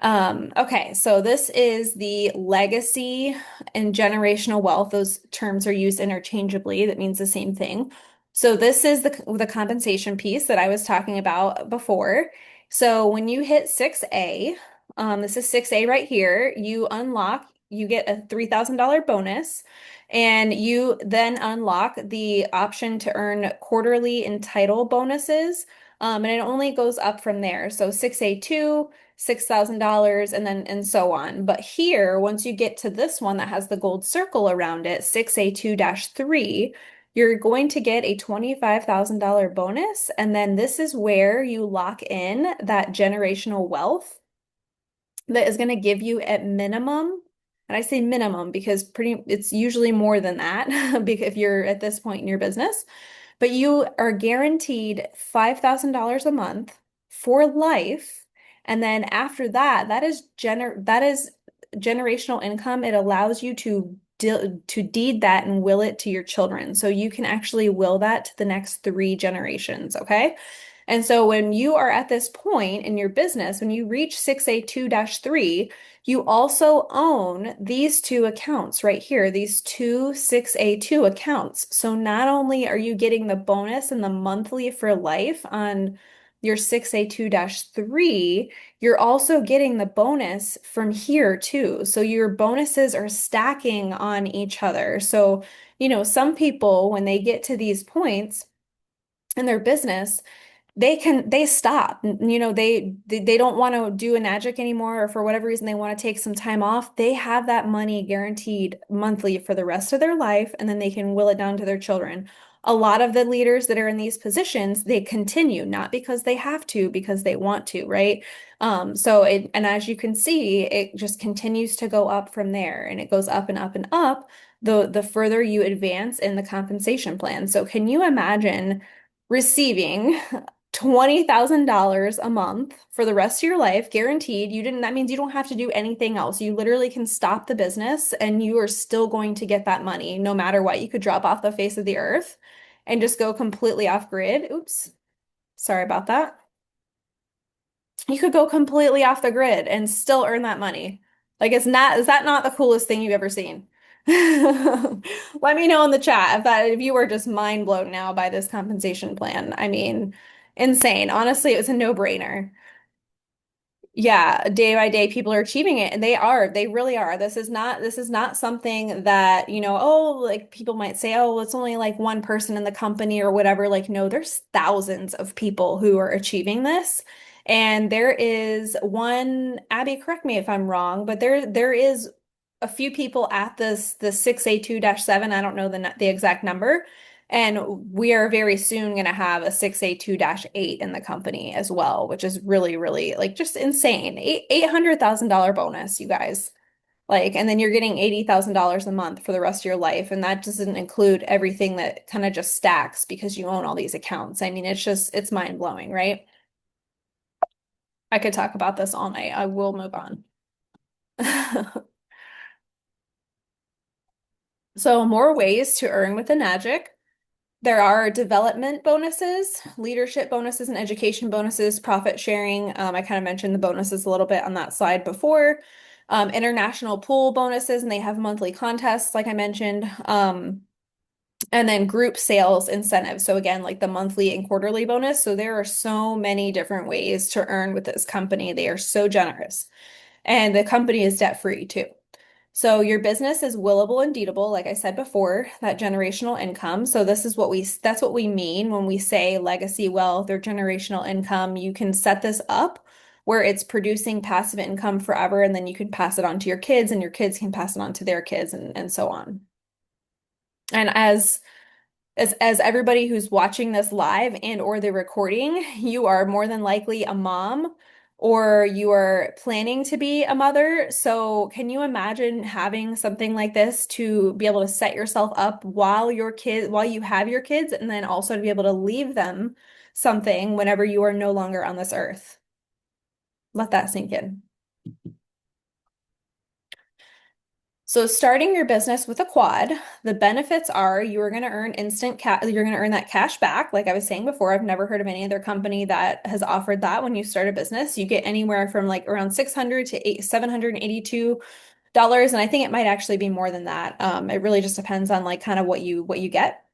Okay, so this is the legacy and generational wealth. Those terms are used interchangeably. That means the same thing. So this is the compensation piece that I was talking about before. So when you hit 6A, this is 6A right here, you get a $3,000 bonus, and you then unlock the option to earn quarterly entitle bonuses. And it only goes up from there. So 6A2, $6,000 and so on. But here, once you get to this one that has the gold circle around it, 6A2-3, you're going to get a $25,000 bonus. And then this is where you lock in that generational wealth that is going to give you at minimum, and I say minimum because it's usually more than that if you're at this point in your business, but you are guaranteed $5,000 a month for life. And then after that, that is generational income. It allows you to deed that and will it to your children. So you can actually will that to the next 3 generations, okay? And so when you are at this point in your business, when you reach 6A2-3, you also own these two accounts right here, these two 6A2 accounts. So not only are you getting the bonus and the monthly for life on your 6A2-3, you're also getting the bonus from here too. So your bonuses are stacking on each other. So, some people, when they get to these points in their business, they stop. They don't want to do a magic anymore, or for whatever reason they want to take some time off. They have that money guaranteed monthly for the rest of their life, and then they can will it down to their children. A lot of the leaders that are in these positions, they continue, not because they have to, because they want to, right? And as you can see, it just continues to go up from there, and it goes up and up and up the further you advance in the compensation plan. So can you imagine receiving $20,000 a month for the rest of your life, guaranteed? That means you don't have to do anything else. You literally can stop the business and you are still going to get that money no matter what. You could drop off the face of the earth and just go completely off grid. Oops. Sorry about that. You could go completely off the grid and still earn that money. Like it's not, is that not the coolest thing you've ever seen? Let me know in the chat if you were just mind blown now by this compensation plan. I mean, insane. Honestly, it was a no-brainer. Yeah, day by day people are achieving it and they really are. This is not something that, oh, like people might say, oh, well, it's only like one person in the company or whatever. Like, no, there's thousands of people who are achieving this. And there is one, Abby, correct me if I'm wrong, but there is a few people at the 6A2-7. I don't know the exact number. And we are very soon going to have a 6A2-8 in the company as well, which is really, really like just insane. $800,000 bonus, you guys. Like, and then you're getting $80,000 a month for the rest of your life. And that doesn't include everything that kind of just stacks because you own all these accounts. I mean, it's mind blowing, right? I could talk about this all night. I will move on. So, more ways to earn with the magic. There are development bonuses, leadership bonuses, and education bonuses, profit sharing. I kind of mentioned the bonuses a little bit on that slide before. International pool bonuses, and they have monthly contests, like I mentioned. And then group sales incentives. So again, like the monthly and quarterly bonus. So there are so many different ways to earn with this company. They are so generous. And the company is debt free too. So your business is willable and deedable, like I said before, that generational income. So that's what we mean when we say legacy wealth or generational income. You can set this up where it's producing passive income forever, and then you can pass it on to your kids, and your kids can pass it on to their kids, and so on. And as everybody who's watching this live and or the recording, you are more than likely a mom or you are planning to be a mother. So can you imagine having something like this to be able to set yourself up while you have your kids and then also to be able to leave them something whenever you are no longer on this earth? Let that sink in. So starting your business with a quad, the benefits are you are going to earn you're going to earn that cash back. Like I was saying before, I've never heard of any other company that has offered that when you start a business. You get anywhere from like around 600 to $782, and I think it might actually be more than that. It really just depends on like kind of what you get.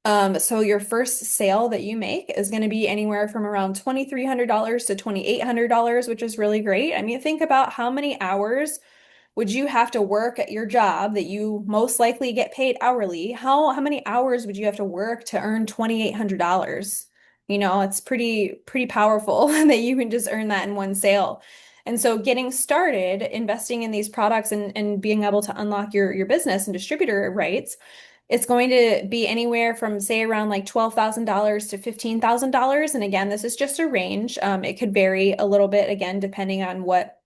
So your first sale that you make is going to be anywhere from around $2,300 to $2,800, which is really great. I mean, think about how many hours would you have to work at your job that you most likely get paid hourly? How many hours would you have to work to earn $2,800? It's pretty powerful that you can just earn that in one sale. And so getting started investing in these products and being able to unlock your business and distributor rights, it's going to be anywhere from say around like $12,000 to $15,000. And again, this is just a range. It could vary a little bit again, depending on what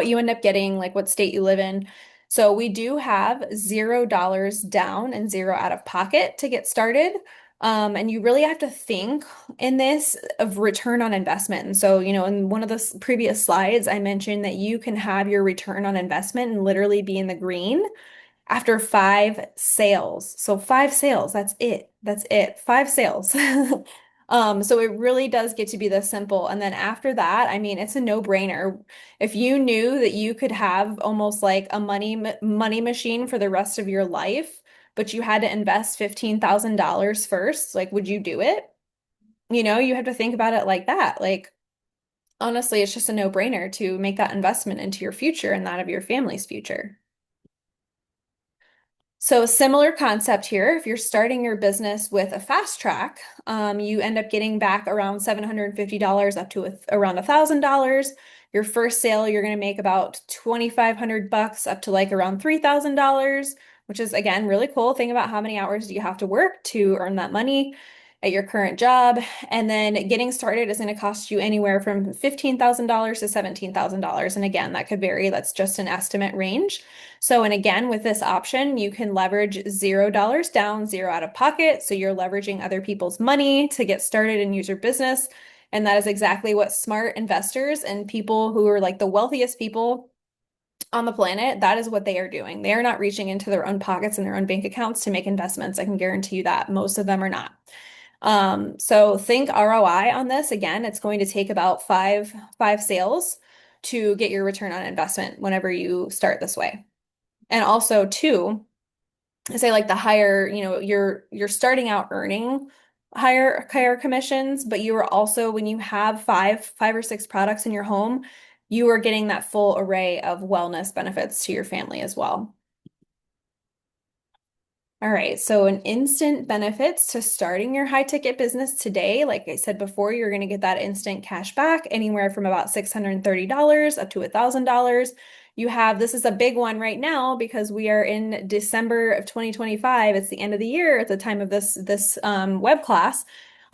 you end up getting, like what state you live in. So we do have $0 down and zero out of pocket to get started. And you really have to think in this of return on investment. And so, in one of the previous slides, I mentioned that you can have your return on investment and literally be in the green after 5 sales. So 5 sales, that's it. That's it. 5 sales. So it really does get to be this simple. And then after that, I mean, it's a no-brainer. If you knew that you could have almost like a money machine for the rest of your life, but you had to invest $15,000 first, like, would you do it? You have to think about it like that. Like, honestly, it's just a no-brainer to make that investment into your future and that of your family's future. So similar concept here. If you're starting your business with a fast track, you end up getting back around $750 up to around $1,000. Your first sale, you're going to make about 2,500 bucks up to like around $3,000, which is again really cool. Think about how many hours do you have to work to earn that money at your current job. And then getting started is going to cost you anywhere from $15,000 to $17,000. And again, that could vary. That's just an estimate range. So, and again, with this option, you can leverage $0 down, zero out of pocket. So you're leveraging other people's money to get started and use your business. And that is exactly what smart investors and people who are like the wealthiest people on the planet, that is what they are doing. They are not reaching into their own pockets and their own bank accounts to make investments. I can guarantee you that most of them are not. So think ROI on this. Again, it's going to take about five sales to get your return on investment whenever you start this way. And also too, I say like the higher, you're starting out earning higher commissions, but you are also when you have five or six products in your home, you are getting that full array of wellness benefits to your family as well. All right, so an instant benefits to starting your high ticket business today. Like I said before, you're going to get that instant cash back anywhere from about $630 up to $1,000. You have this is a big one right now because we are in December of 2025. It's the end of the year at the time of this web class.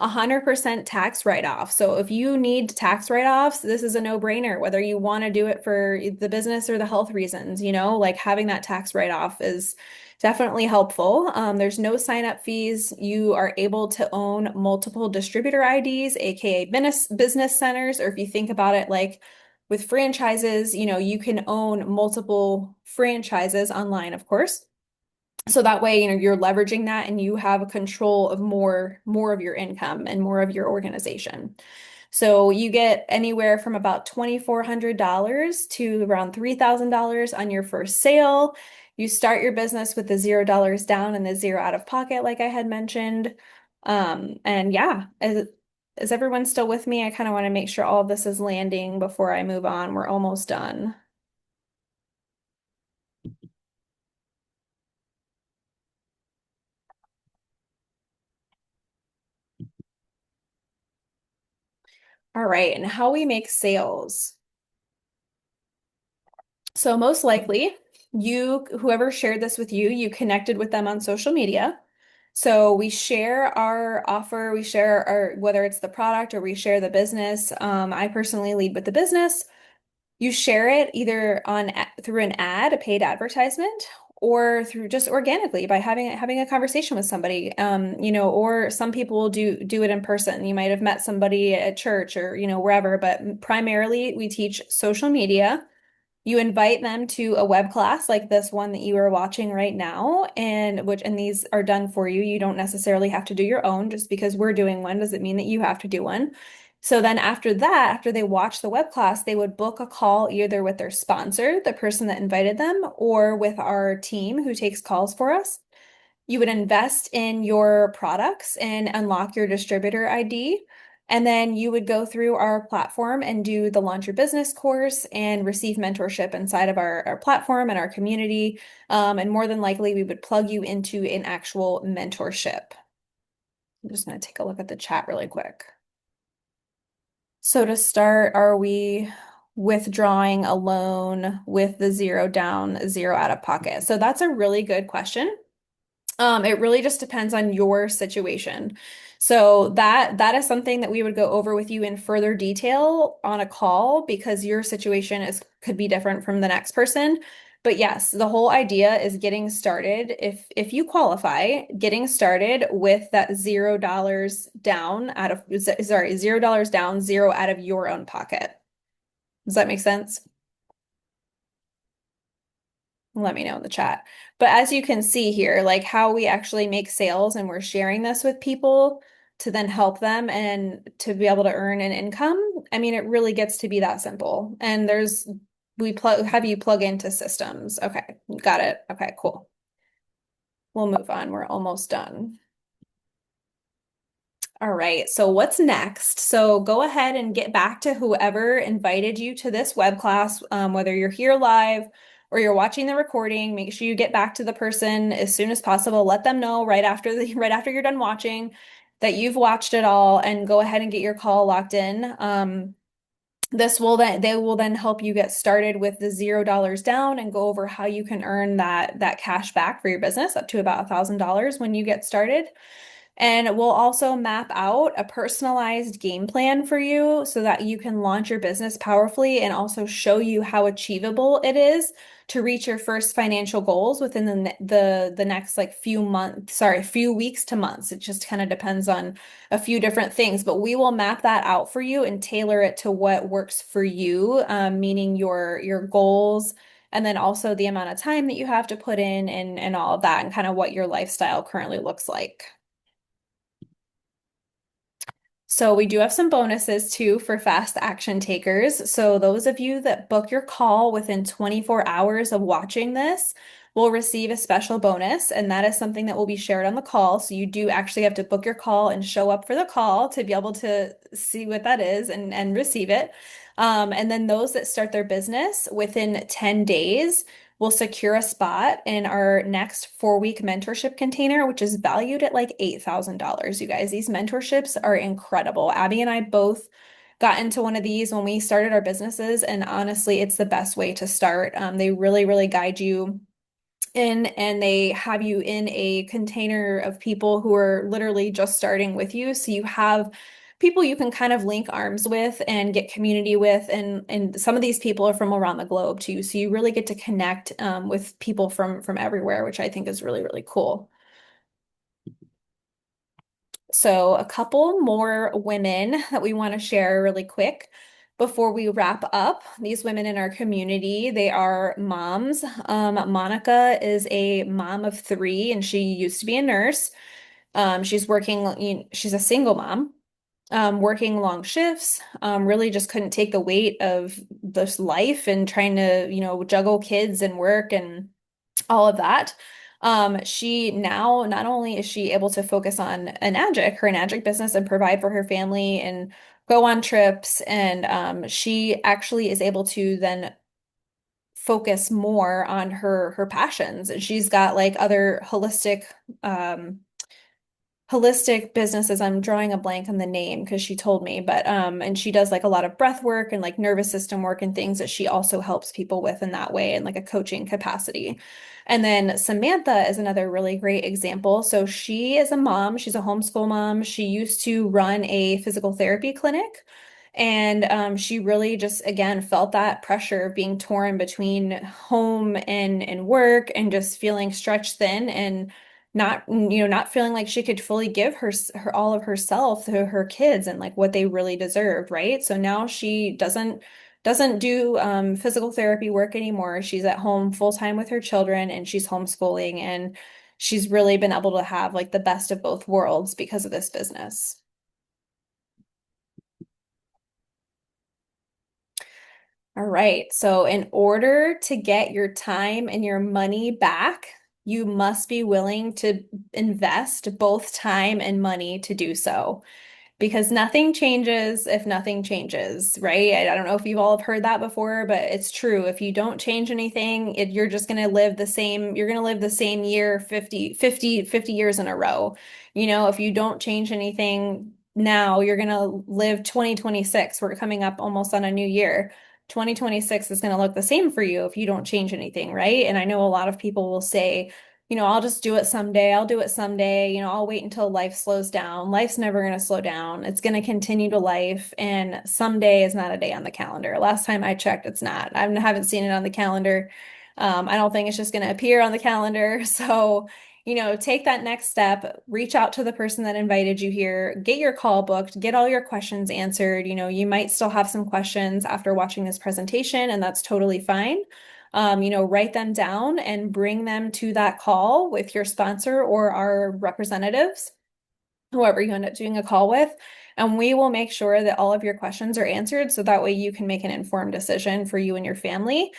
100% tax write-off. So if you need tax write-offs, this is a no-brainer, whether you want to do it for the business or the health reasons, like having that tax write-off is definitely helpful. There's no sign-up fees. You are able to own multiple distributor IDs, aka business centers, or if you think about it like with franchises, you can own multiple franchises online, of course. So that way, you're leveraging that and you have control of more of your income and more of your organization. So you get anywhere from about $2,400 to around $3,000 on your first sale. You start your business with the $0 down and the zero out of pocket, like I had mentioned. And yeah, is everyone still with me? I kind of want to make sure all of this is landing before I move on. We're almost done. All right, and how we make sales. So most likely, whoever shared this with you, you connected with them on social media. So we share our offer, we share our, whether it's the product or we share the business. I personally lead with the business. You share it either through an ad, a paid advertisement, or through just organically by having a conversation with somebody. Or some people will do it in person. You might have met somebody at church or, wherever, but primarily we teach social media. You invite them to a web class like this one that you are watching right now, and these are done for you. You don't necessarily have to do your own. Just because we're doing one doesn't mean that you have to do one. So then after that, after they watch the web class, they would book a call either with their sponsor, the person that invited them, or with our team who takes calls for us. You would invest in your products and unlock your distributor ID. And then you would go through our platform and do the Launch Your Business course and receive mentorship inside of our platform and our community. And more than likely, we would plug you into an actual mentorship. I'm just going to take a look at the chat really quick. So to start, are we withdrawing a loan with the zero down, zero out of pocket? So that's a really good question. It really just depends on your situation. So that is something that we would go over with you in further detail on a call because your situation could be different from the next person. But yes, the whole idea is getting started. If you qualify, getting started with that $0 down $0 down, zero out of your own pocket. Does that make sense? Let me know in the chat. But as you can see here, like how we actually make sales and we're sharing this with people to then help them and to be able to earn an income. I mean, it really gets to be that simple. And we have you plug into systems. Okay, got it. Okay, cool. We'll move on. We're almost done. All right, so what's next? So go ahead and get back to whoever invited you to this web class, whether you're here live or you're watching the recording. Make sure you get back to the person as soon as possible. Let them know right after you're done watching that you've watched it all, and go ahead and get your call locked in. They will then help you get started with the $0 down and go over how you can earn that cash back for your business up to about $1,000 when you get started. And we'll also map out a personalized game plan for you so that you can launch your business powerfully and also show you how achievable it is to reach your first financial goals within the next like few weeks to months. It just kind of depends on a few different things, but we will map that out for you and tailor it to what works for you, meaning your goals, and then also the amount of time that you have to put in and all of that, and kind of what your lifestyle currently looks like. So we do have some bonuses too for fast action takers. So those of you that book your call within 24 hours of watching this will receive a special bonus, and that is something that will be shared on the call. So you do actually have to book your call and show up for the call to be able to see what that is and receive it. And then those that start their business within 10 days will secure a spot in our next 4-week mentorship container, which is valued at like $8,000. You guys, these mentorships are incredible. Abbie and I both got into one of these when we started our businesses, and honestly, it's the best way to start. They really, really guide you in and they have you in a container of people who are literally just starting with you. So you have people you can kind of link arms with and get community with. And some of these people are from around the globe too. So you really get to connect with people from everywhere, which I think is really, really cool. So a couple more women that we want to share really quick before we wrap up. These women in our community, they are moms. Monica is a mom of three, and she used to be a nurse. She's working, she's a single mom, working long shifts, really just couldn't take the weight of this life and trying to, juggle kids and work and all of that. She now not only is she able to focus on her Enagic business and provide for her family and go on trips, and she actually is able to then focus more on her passions. And she's got like other um, holistic businesses. I'm drawing a blank on the name because she told me, but and she does like a lot of breath work and like nervous system work and things that she also helps people with in that way in like a coaching capacity. And then Samantha is another really great example. So she is a mom, she's a homeschool mom. She used to run a physical therapy clinic. And she really just, again, felt that pressure of being torn between home and work and just feeling stretched thin and not feeling like she could fully give her all of herself to her kids and like what they really deserved, right? So now she doesn't do physical therapy work anymore. She's at home full time with her children and she's homeschooling, and she's really been able to have like the best of both worlds because of this business. All right. So in order to get your time and your money back, you must be willing to invest both time and money to do so, because nothing changes if nothing changes, right? I don't know if you've all have heard that before, but it's true. If you don't change anything, you're just going to live you're going to live the same year 50 years in a row. If you don't change anything now, you're going to live 2026. We're coming up almost on a new year. 2026 is going to look the same for you if you don't change anything, right? And I know a lot of people will say, I'll just do it someday. I'll do it someday. I'll wait until life slows down. Life's never going to slow down. It's going to continue to life. And someday is not a day on the calendar. Last time I checked, it's not. I haven't seen it on the calendar. I don't think it's just going to appear on the calendar. So, take that next step, reach out to the person that invited you here, get your call booked, get all your questions answered. You might still have some questions after watching this presentation, and that's totally fine. Write them down and bring them to that call with your sponsor or our representatives, whoever you end up doing a call with. And we will make sure that all of your questions are answered so that way you can make an informed decision for you and your family.